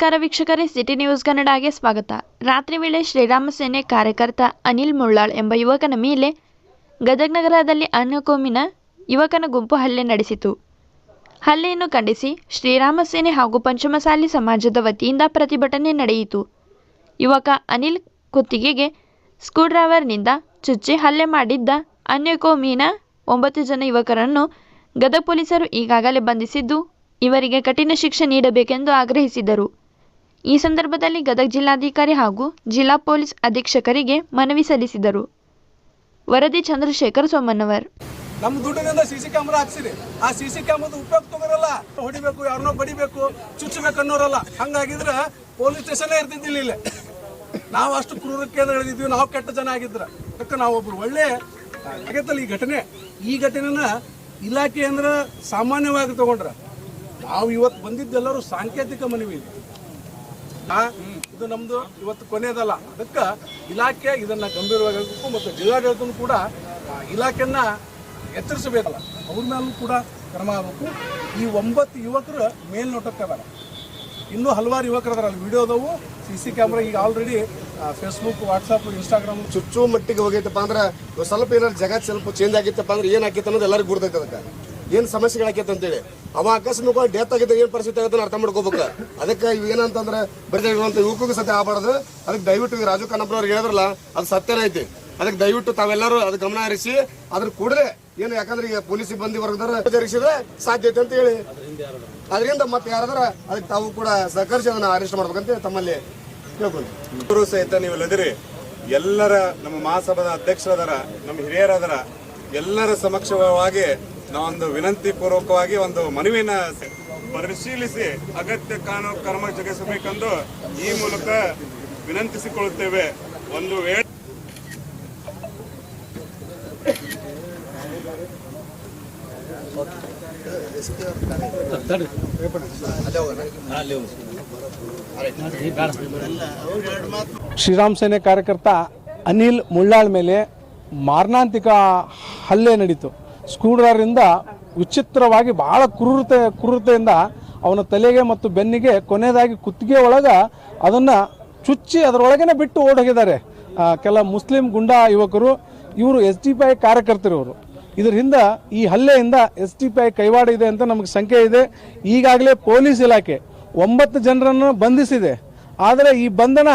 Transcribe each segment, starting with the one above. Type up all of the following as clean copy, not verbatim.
ನಮಸ್ಕಾರ ವೀಕ್ಷಕರೇ, city news ಕನ್ನಡಗೆ ಸ್ವಾಗತ. ರಾತ್ರಿ ವೇಳೆ ಶ್ರೀರಾಮ ಸೇನೆ ಕಾರ್ಯಕರ್ತ ಅನಿಲ್ ಮುಳ್ಳಾಳ್ ಎಂಬ ಯುವಕನ ಮೇಲೆ ಗದಗ ನಗರದಲ್ಲಿ ಅನ್ಯಕೋಮಿನ ಯುವಕನ ಗುಂಪು ಹಲ್ಲೆ ನಡೆಸಿತು. ಹಲ್ಲೆಯನ್ನು ಖಂಡಿಸಿ ಶ್ರೀರಾಮ ಸೇನೆ ಹಾಗೂ ಪಂಚಮಸಾಲಿ ಸಮಾಜದ ವತಿಯಿಂದ ಪ್ರತಿಭಟನೆ ನಡೆಯಿತು. ಯುವಕ ಅನಿಲ್ ಕುತ್ತಿಗೆಗೆ ಸ್ಕ್ರೂಡ್ರೈವರ್ನಿಂದ ಚುಚ್ಚಿ ಹಲ್ಲೆ ಮಾಡಿದ್ದ ಅನ್ಯಕೋಮಿನ 9 ಜನ ಯುವಕರನ್ನು ಗದಗ ಪೊಲೀಸರು ಈಗಾಗಲೇ ಬಂಧಿಸಿದ್ದು, ಇವರಿಗೆ ಕಠಿಣ ಶಿಕ್ಷೆ ನೀಡಬೇಕೆಂದು ಆಗ್ರಹಿಸಿದರು. ಈ ಸಂದರ್ಭದಲ್ಲಿ ಗದಗ ಜಿಲ್ಲಾಧಿಕಾರಿ ಹಾಗೂ ಜಿಲ್ಲಾ ಪೊಲೀಸ್ ಅಧೀಕ್ಷಕರಿಗೆ ಮನವಿ ಸಲ್ಲಿಸಿದರು. ವರದಿ ಚಂದ್ರಶೇಖರ್ ಸೋಮಣ್ಣವರ್. ನಮ್ಮ ದುಡ್ಡಿನಿಂದ ಸಿಸಿ ಕ್ಯಾಮ್ರಾ ಹಾಕ್ಸಿರಿ. ಆ ಸಿಸಿ ಕ್ಯಾಮ್ರಾದ ಉಪಯೋಗ ತಗೋರಲ್ಲ, ಹೊಡಿಬೇಕು, ಯಾರನ್ನೋ ಬಡಿಬೇಕು, ಚುಚ್ಚಬೇಕು ಅನ್ನೋರಲ್ಲ. ಹಂಗಾಗಿದ್ರೆ ಪೊಲೀಸ್ ಸ್ಟೇಷನ್ನೇ ಇರ್ತಿದ್ದಿಲ್ಲ. ಇಲ್ಲಿ ನಾವು ಅಷ್ಟು ಕ್ರೂರಕ್ಕೆ ನಡೆದಿದ್ವಿ, ನಾವು ಕೆಟ್ಟ ಜನ ಆಗಿದ್ರ. ಅದಕ್ಕೆ ನಾವೊಬ್ರು ಒಳ್ಳೆ ಆಗತ್ತಲ್ಲ ಈ ಘಟನೆನ ಇಲಾಖೆ ಅಂದ್ರೆ ಸಾಮಾನ್ಯವಾಗಿ ತಗೊಂಡ್ರ. ನಾವು ಇವತ್ತು ಬಂದಿದ್ದೆಲ್ಲರೂ ಸಾಂಕೇತಿಕ ಮನವಿ. ಇದು ನಮ್ದು ಇವತ್ತು ಕೊನೆಯದಲ್ಲ. ಅದಕ್ಕೆ ಇಲಾಖೆ ಇದನ್ನ ಗಂಭೀರವಾಗಿ ಮತ್ತು ಜಿಲ್ಲಾಡಳಿತನೂ ಕೂಡ ಇಲಾಖೆಯನ್ನ ಎಚ್ಚರಿಸಬೇಕಲ್ಲ, ಅವ್ರ ಮೇಲೂ ಕೂಡ ಕ್ರಮ ಆಗಬೇಕು. ಈ 9 ಯುವಕರು ಮೇಲ್ನೋಟಕ್ಕೆ ಅದಾರ. ಇನ್ನೂ ಹಲವಾರು ಯುವಕರು ಅದಾರ. ಅಲ್ಲಿ ವಿಡಿಯೋದವು, CC ಕ್ಯಾಮ್ರಾ ಈಗ ಆಲ್ರೆಡಿ ಫೇಸ್ಬುಕ್, ವಾಟ್ಸಪ್, ಇನ್ಸ್ಟಾಗ್ರಾಮ್ ಚುಚ್ಚು ಮಟ್ಟಿಗೆ ಹೋಗೈತಪ್ಪ ಅಂದ್ರೆ ಸ್ವಲ್ಪ ಏನಾರು ಜಗತ್ ಸ್ವಲ್ಪ ಚೇಂಜ್ ಆಗಿತ್ತಪ್ಪ ಅಂದ್ರೆ ಏನ್ ಆಕೈತೆ ಅನ್ನೋದು ಎಲ್ಲರಿಗೂ ಗುರ್ತೈತೆ. ಅದಕ್ಕೆ ಏನು ಸಮಸ್ಯೆಗಳಾಕೈತೆ ಅಂತೇಳಿ ಅವ ಅಕಸ್ಮಾತ್ ಡೆತ್ ಆಗಿದ್ದ ಏನು ಪರಿಸ್ಥಿತಿ ಆಗುತ್ತೆ ಅರ್ಥ ಮಾಡ್ಕೋಬೇಕು. ಅದಕ್ಕೆ ಇವು ಏನಂತಂದ್ರೆ ಬರೀ ಇರುವಂಥ ಯುವಕರಿಗೆ ಸತ್ಯ ಆಗಬಾರ್ದು. ಅದಕ್ಕೆ ದಯವಿಟ್ಟು ರಾಜು ಖನ್ನಪ್ಪನವ್ರಿಗೆ ಹೇಳಿದ್ರಲ್ಲ, ಅದು ಸತ್ಯನೇ ಐತಿ. ಅದಕ್ಕೆ ದಯವಿಟ್ಟು ತಾವೆಲ್ಲರೂ ಅದು ಗಮನ ಹರಿಸಿ ಅದ್ರ ಕೂಡಲೇ ಏನು, ಯಾಕಂದ್ರೆ ಈಗ ಪೊಲೀಸ್ ಸಿಬ್ಬಂದಿ ವರ್ಗದವ್ರು ಎಚ್ಚರಿಸಿದ್ರೆ ಸಾಧ್ಯತೆ ಅಂತ ಹೇಳಿ ಅದರಿಂದ ಮತ್ತೆ ಯಾರಾದ್ರ ಅದಕ್ಕೆ ತಾವು ಕೂಡ ಸಹಕರಿಸಿ ಅದನ್ನ ಅರೆಸ್ಟ್ ಮಾಡ್ಬೇಕಂತ ತಮ್ಮಲ್ಲಿ ಕೇಳ್ಕೊಂತೀವಿ. ಸಹಿತ ನೀವೆಲ್ಲದಿರಿ ಎಲ್ಲರ ನಮ್ಮ ಮಹಾಸಭಾದ ಅಧ್ಯಕ್ಷರದಾರ, ನಮ್ಮ ಹಿರಿಯರಾದಾರ, ಎಲ್ಲರ ಸಮಕ್ಷವಾಗಿ ನಾವೊಂದು ವಿನಂತಿ ಪೂರ್ವಕವಾಗಿ ಒಂದು ಮನವಿನ ಪರಿಶೀಲಿಸಿ ಅಗತ್ಯ ಕಾನೂನು ಕ್ರಮ ಜರುಗಿಸಬೇಕೆಂದು ಈ ಮೂಲಕ ವಿನಂತಿಸಿಕೊಳ್ಳುತ್ತೇವೆ. ಒಂದು ವೇಳೆ ಶ್ರೀರಾಮ್ ಸೇನೆ ಕಾರ್ಯಕರ್ತ ಅನಿಲ್ ಮುಳ್ಳಾಳ್ ಮೇಲೆ ಮಾರಣಾಂತಿಕ ಹಲ್ಲೆ ನಡೀತು. ಸ್ಕ್ರೂಡ್ರೈವರಿಂದ ವಿಚಿತ್ರವಾಗಿ ಬಹಳ ಕ್ರೂರತೆಯಿಂದ ಅವನ ತಲೆಗೆ ಮತ್ತು ಬೆನ್ನಿಗೆ, ಕೊನೆಯದಾಗಿ ಕುತ್ತಿಗೆ ಒಳಗೆ ಅದನ್ನು ಚುಚ್ಚಿ ಅದರೊಳಗೇ ಬಿಟ್ಟು ಓಡೋಗಿದ್ದಾರೆ ಕೆಲ ಮುಸ್ಲಿಂ ಗುಂಡಾ ಯುವಕರು. ಇವರು SDPI ಕಾರ್ಯಕರ್ತರು. ಇವರು ಇದರಿಂದ ಈ ಹಲ್ಲೆಯಿಂದ SDPI ಕೈವಾಡ ಇದೆ ಅಂತ ನಮಗೆ ಸಂಖ್ಯೆ ಇದೆ. ಈಗಾಗಲೇ ಪೊಲೀಸ್ ಇಲಾಖೆ 9 ಜನರನ್ನು ಬಂಧಿಸಿದೆ. ಆದರೆ ಈ ಬಂಧನ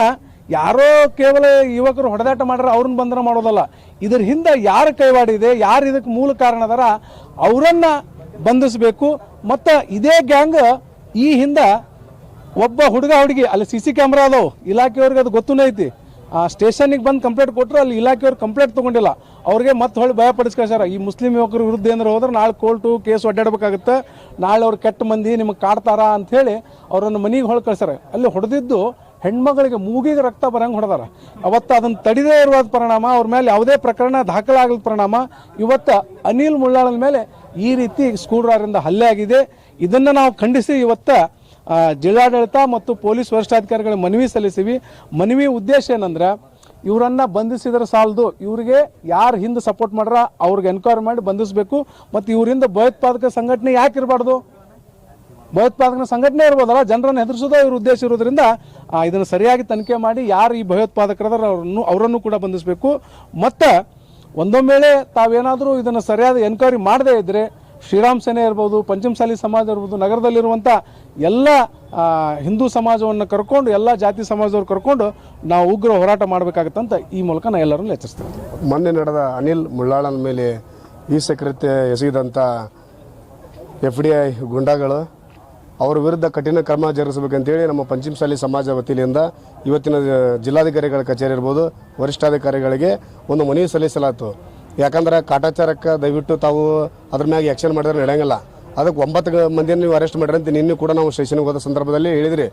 ಯಾರೋ ಕೇವಲ ಯುವಕರು ಹೊಡೆದಾಟ ಮಾಡ್ರೆ ಅವ್ರನ್ನ ಬಂಧನ ಮಾಡೋದಲ್ಲ. ಇದರ ಹಿಂದೆ ಯಾರು ಕೈವಾಡ ಇದೆ, ಯಾರು ಇದಕ್ಕೆ ಮೂಲ ಕಾರಣ ಅದಾರ ಅವರನ್ನು ಬಂಧಿಸಬೇಕು. ಮತ್ತು ಇದೇ ಗ್ಯಾಂಗ್ ಈ ಹಿಂದೆ ಒಬ್ಬ ಹುಡುಗಿ ಅಲ್ಲಿ CC ಕ್ಯಾಮ್ರಾ ಅದಾವು, ಇಲಾಖೆಯವ್ರಿಗೆ ಅದು ಗೊತ್ತೂ ಐತಿ. ಸ್ಟೇಷನ್ಗೆ ಬಂದು ಕಂಪ್ಲೇಂಟ್ ಕೊಟ್ಟರು, ಅಲ್ಲಿ ಇಲಾಖೆಯವ್ರು ಕಂಪ್ಲೇಂಟ್ ತೊಗೊಂಡಿಲ್ಲ. ಅವ್ರಿಗೆ ಮತ್ತೆ ಹೊಳ್ಳಿ ಭಯ ಪಡಿಸ್ಕಳ್ಸಾರ. ಈ ಮುಸ್ಲಿಂ ಯುವಕರ ವಿರುದ್ಧ ಏನಾರು ಹೋದ್ರೆ ನಾಳೆ ಕೋರ್ಟು ಕೇಸ್ ಒಡ್ಡಾಡಬೇಕಾಗುತ್ತೆ, ನಾಳೆ ಅವ್ರು ಕೆಟ್ಟ ಮಂದಿ ನಿಮಗೆ ಕಾಡ್ತಾರ ಅಂಥೇಳಿ ಅವರನ್ನು ಮನೆಗೆ ಹೊಳ್ ಕಳ್ಸಾರ. ಅಲ್ಲಿ ಹೊಡೆದಿದ್ದು ಹೆಣ್ಮಗಳಿಗೆ ಮೂಗಿಗೆ ರಕ್ತ ಬರಂಗೆ ಹೊಡೆದಾರ. ಅವತ್ತು ಅದನ್ನು ತಡಿದೇ ಇರುವ ಪರಿಣಾಮ, ಅವ್ರ ಮೇಲೆ ಯಾವುದೇ ಪ್ರಕರಣ ದಾಖಲಾಗದ ಪರಿಣಾಮ ಇವತ್ತು ಅನಿಲ್ ಮುಳ್ಳಾಳನ ಮೇಲೆ ಈ ರೀತಿ ಸ್ಕ್ರೂಡ್ರೈವರಿಂದ ಹಲ್ಲೆ ಆಗಿದೆ. ಇದನ್ನು ನಾವು ಖಂಡಿಸಿ ಇವತ್ತು ಜಿಲ್ಲಾಡಳಿತ ಮತ್ತು ಪೊಲೀಸ್ ವರಿಷ್ಠಾಧಿಕಾರಿಗಳಿಗೆ ಮನವಿ ಸಲ್ಲಿಸಿವಿ. ಮನವಿ ಉದ್ದೇಶ ಏನಂದ್ರೆ, ಇವರನ್ನು ಬಂಧಿಸಿದ್ರೆ ಸಾಲದು, ಇವರಿಗೆ ಯಾರು ಹಿಂದೆ ಸಪೋರ್ಟ್ ಮಾಡ್ರ ಅವ್ರಿಗೆ ಎನ್ಕ್ವೈರಿ ಮಾಡಿ ಬಂಧಿಸಬೇಕು. ಮತ್ತು ಇವರಿಂದ ಭಯೋತ್ಪಾದಕ ಸಂಘಟನೆ ಯಾಕೆ ಇರಬಾರ್ದು? ಭಯೋತ್ಪಾದಕ ಸಂಘಟನೆ ಇರ್ಬೋದಲ್ಲ, ಜನರನ್ನು ಹೆದರಿಸೋದು ಇವ್ರ ಉದ್ದೇಶ ಇರೋದ್ರಿಂದ ಇದನ್ನು ಸರಿಯಾಗಿ ತನಿಖೆ ಮಾಡಿ ಯಾರು ಈ ಭಯೋತ್ಪಾದಕರಾದ ಅವರನ್ನು ಕೂಡ ಬಂಧಿಸಬೇಕು. ಮತ್ತು ಒಂದೊಂದು ವೇಳೆ ತಾವೇನಾದರೂ ಇದನ್ನು ಸರಿಯಾದ ಎನ್ಕ್ವೈರಿ ಮಾಡದೇ ಇದ್ದರೆ ಶ್ರೀರಾಮ್ ಸೇನೆ ಇರ್ಬೋದು, ಪಂಚಮಸಾಲಿ ಸಮಾಜ ಇರ್ಬೋದು, ನಗರದಲ್ಲಿರುವಂಥ ಎಲ್ಲ ಹಿಂದೂ ಸಮಾಜವನ್ನು ಕರ್ಕೊಂಡು, ಎಲ್ಲ ಜಾತಿ ಸಮಾಜದವ್ರು ಕರ್ಕೊಂಡು ನಾವು ಉಗ್ರ ಹೋರಾಟ ಮಾಡಬೇಕಾಗತ್ತಂತ ಈ ಮೂಲಕ ನಾನು ಎಲ್ಲರನ್ನು ಎಚ್ಚರಿಸ್ತೇವೆ. ಮೊನ್ನೆ ನಡೆದ ಅನಿಲ್ ಮುಳ್ಳಾಳನ ಮೇಲೆ ಈ ಕೃತ್ಯ ಎಸಗಿದಂಥ FDI ಗುಂಡಾಗಳು ಅವರ ವಿರುದ್ಧ ಕಠಿಣ ಕ್ರಮ ಜರುಗಿಸಬೇಕಂತೇಳಿ ನಮ್ಮ ಪಂಚಮಸಾಲಿ ಸಮಾಜ ವತಿಯಿಂದ ಇವತ್ತಿನ ಜಿಲ್ಲಾಧಿಕಾರಿಗಳ ಕಚೇರಿ ಇರ್ಬೋದು, ವರಿಷ್ಠಾಧಿಕಾರಿಗಳಿಗೆ ಒಂದು ಮನವಿ ಸಲ್ಲಿಸಲಾಯಿತು. ಯಾಕಂದ್ರೆ ಕಾಟಾಚಾರಕ್ಕೆ ದಯವಿಟ್ಟು ತಾವು ಅದ್ರ ಮ್ಯಾಗ ಆ್ಯಕ್ಷನ್ ಮಾಡಿದ್ರೆ ನಡೆಯಂಗಿಲ್ಲ. ಅದಕ್ಕೆ 9 ಮಂದಿಯನ್ನು ನೀವು ಅರೆಸ್ಟ್ ಮಾಡಿರಿ ಅಂತ ನಿನ್ನೆ ಕೂಡ ನಾವು ಸ್ಟೇಷನ್ಗೆ ಹೋದ ಸಂದರ್ಭದಲ್ಲಿ ಹೇಳಿದ್ರಿ.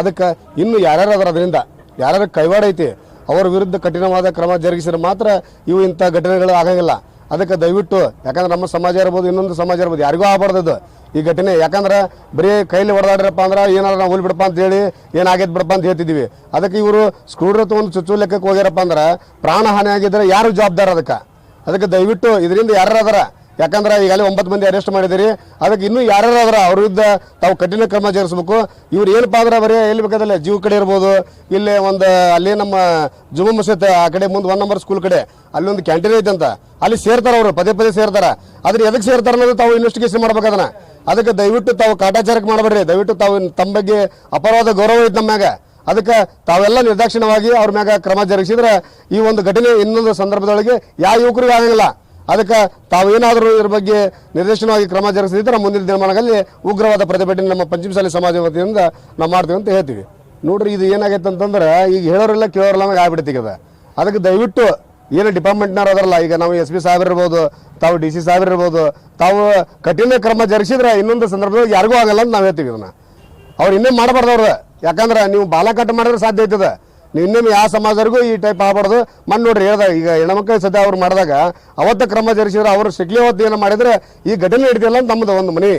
ಅದಕ್ಕೆ ಇನ್ನು ಯಾರ್ಯಾರು ಅದರ ಅದರಿಂದ ಯಾರ್ಯಾರು ಕೈವಾಡ ಐತಿ ಅವರ ವಿರುದ್ಧ ಕಠಿಣವಾದ ಕ್ರಮ ಜರುಗಿಸಿದ್ರೆ ಮಾತ್ರ ಇವು ಇಂಥ ಘಟನೆಗಳು ಆಗಂಗಿಲ್ಲ. ಅದಕ್ಕೆ ದಯವಿಟ್ಟು, ಯಾಕಂದ್ರೆ ನಮ್ಮ ಸಮಾಜ ಇರ್ಬೋದು, ಇನ್ನೊಂದು ಸಮಾಜ ಇರ್ಬೋದು, ಯಾರಿಗೂ ಆಗಬಾರ್ದು ಈ ಘಟನೆ. ಯಾಕಂದ್ರೆ ಬರೀ ಕೈಲಿ ಹೊಡೆದಾಡ್ರಪ್ಪ ಅಂದ್ರೆ ಏನಾದ್ರು ನಾವು ಹೋಲಿ ಬಿಡಪ್ಪ ಅಂತ ಹೇಳಿ ಏನಾಗೈತೆ ಬಿಡಪ್ಪ ಅಂತ ಹೇಳ್ತಿದ್ದೀವಿ. ಅದಕ್ಕೆ ಇವರು ಸ್ಕ್ರೂಡ್ರೈವರ್ ತೊಗೊಂಡು ಚುಚ್ಚು ಲೆಕ್ಕಕ್ಕೆ ಹೋಗ್ಯಾರಪ್ಪ ಅಂದ್ರೆ ಪ್ರಾಣ ಹಾನಿ ಆಗಿದ್ರೆ ಯಾರು ಜವಾಬ್ದಾರ? ಅದಕ್ಕೆ ದಯವಿಟ್ಟು ಇದರಿಂದ ಯಾರು ಅದಾರ ಯಾಕಂದ್ರೆ ಈಗಾಗಲೇ 9 ಮಂದಿ ಅರೆಸ್ಟ್ ಮಾಡಿದಿರಿ. ಅದಕ್ಕೆ ಇನ್ನೂ ಯಾರ್ಯಾರು ಅದ್ರ ಅವ್ರ ವಿರುದ್ಧ ತಾವು ಕಠಿಣ ಕ್ರಮ ಜರುಗಿಸಬೇಕು. ಇವ್ರು ಏನಪ್ಪಾ ಅಂದ್ರೆ ಬರೀ ಎಲ್ಲಿ ಬೇಕಾದಲ್ಲ ಜೀವ ಕಡೆ ಇರ್ಬೋದು, ಇಲ್ಲೇ ಒಂದು ಅಲ್ಲಿ ನಮ್ಮ ಜುಮ್ಮಾ ಮಸೀದ್ ಆ ಕಡೆ ಮುಂದೆ 1 ನಂಬರ್ ಸ್ಕೂಲ್ ಕಡೆ ಅಲ್ಲಿ ಒಂದು ಕ್ಯಾಂಟೀನ್ ಐತೆ ಅಂತ, ಅಲ್ಲಿ ಸೇರ್ತಾರೆ ಅವರು, ಪದೇ ಪದೇ ಸೇರ್ತಾರೆ. ಆದ್ರೆ ಎದಕ್ಕೆ ಸೇರ್ತಾರೆ ಅನ್ನೋದು ತಾವು ಇನ್ವೆಸ್ಟಿಗೇಷನ್ ಮಾಡ್ಬೇಕು ಅದನ್ನ. ಅದಕ್ಕೆ ದಯವಿಟ್ಟು ತಾವು ಕಾಟಾಚಾರಕ್ಕೆ ಮಾಡಬೇಡ್ರಿ. ದಯವಿಟ್ಟು ತಾವು ತಮ್ಮ ಬಗ್ಗೆ ಅಪರಾಧ ಗೌರವ ಐತೆ ನಮ್ಮ ಮ್ಯಾಗ. ಅದಕ್ಕೆ ತಾವೆಲ್ಲ ನಿರ್ದಾಕ್ಷಿಣ್ಯವಾಗಿ ಅವ್ರ ಮ್ಯಾಗ ಕ್ರಮ ಜರುಗಿಸಿದ್ರೆ ಈ ಒಂದು ಘಟನೆ ಇನ್ನೊಂದು ಸಂದರ್ಭದೊಳಗೆ ಯಾವ ಯುವಕರಿಗೂ ಆಗಂಗಿಲ್ಲ. ಅದಕ್ಕೆ ತಾವೇನಾದರೂ ಇದ್ರ ಬಗ್ಗೆ ನಿರ್ದೇಶನವಾಗಿ ಕ್ರಮ ಜರುಗಿಸಿದ್ರೆ ಮುಂದಿನ ದಿನಮಾನಗಳಲ್ಲಿ ಉಗ್ರವಾದ ಪ್ರತಿಭಟನೆ ನಮ್ಮ ಪಂಚಮಸಾಲಿ ಸಮಾಜ ವತಿಯಿಂದ ನಾವು ಮಾಡ್ತೀವಿ ಅಂತ ಹೇಳ್ತೀವಿ. ನೋಡ್ರಿ, ಇದು ಏನಾಗೈತೆ ಅಂತಂದ್ರೆ ಈಗ ಹೇಳೋರೆಲ್ಲ ಕೇಳೋರೆಲ್ಲ ಆಗ್ಬಿಡ್ತೀಗ ಅದ. ಅದಕ್ಕೆ ದಯವಿಟ್ಟು ಏನು ಡಿಪಾರ್ಟ್ಮೆಂಟ್ನವ್ರು ಅದರಲ್ಲ, ಈಗ ನಾವು SP ಸಾಹೇಬ್ ಇರ್ಬೋದು, ತಾವು DC ಸಾಹೇಬ್ ಇರ್ಬೋದು, ತಾವು ಕಠಿಣ ಕ್ರಮ ಜರುಗಿಸಿದ್ರೆ ಇನ್ನೊಂದು ಸಂದರ್ಭದಲ್ಲಿ ಯಾರಿಗೂ ಆಗಲ್ಲ ಅಂತ ನಾವು ಹೇಳ್ತೀವಿ. ಇದನ್ನ ಅವ್ರು ಇನ್ನೇ ಮಾಡಬಾರ್ದವ್ರು. ಯಾಕಂದ್ರೆ ನೀವು ಬಾಲಕಟ್ಟು ಮಾಡಿದ್ರೆ ಸಾಧ್ಯ ಐತದ. ನೀವು ಇನ್ನೊಮ್ಮೆ ಯಾವ ಸಮಾಜರಿಗೂ ಈ ಟೈಪ್ ಆಗಬಾರ್ದು. ಮಣ್ಣು ನೋಡ್ರಿ ಹೇಳ್ದಾಗ ಈಗ ಹೆಣ್ಮಕ್ಳು ಸದ್ಯ ಅವ್ರು ಮಾಡಿದಾಗ ಅವತ್ತು ಕ್ರಮ ಜರುಗಿಸಿದ್ರೆ ಅವರು ಸಿಗ್ಲಿ ಅವತ್ತು ಏನೋ ಮಾಡಿದ್ರೆ ಈ ಘಟನೆ ಹಿಡಿದಿಲ್ಲ ಅಂತ ನಮ್ಮದು ಒಂದು ಮನೆ.